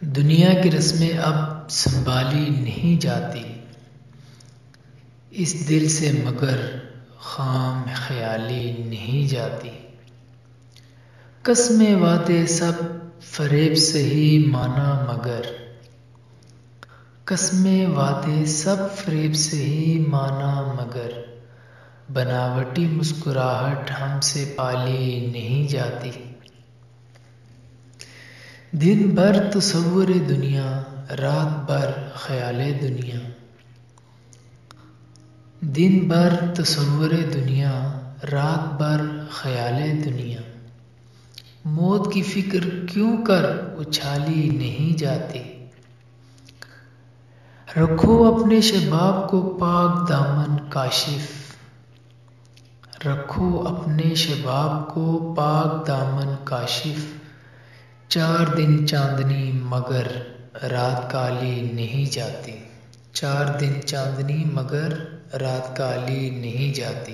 दुनिया की रस्में अब संभाली नहीं जाती इस दिल से, मगर खाम ख्याली नहीं जाती। कसमें वादे सब फरेब से ही माना, मगर कसमें वादे सब फरेब से ही माना, मगर बनावटी मुस्कुराहट हमसे पाली नहीं जाती। दिन भर तसव्वुर दुनिया, रात भर ख्याले दुनिया। दिन भर तसव्वुर दुनिया, रात भर ख्याले दुनिया। मौत की फिक्र क्यों कर उछाली नहीं जाती। रखो अपने शबाब को पाक दामन काशिफ, रखो अपने शबाब को पाक दामन काशिफ। 4 दिन चांदनी मगर रात काली नहीं जाती। 4 दिन चांदनी मगर रात काली नहीं जाती।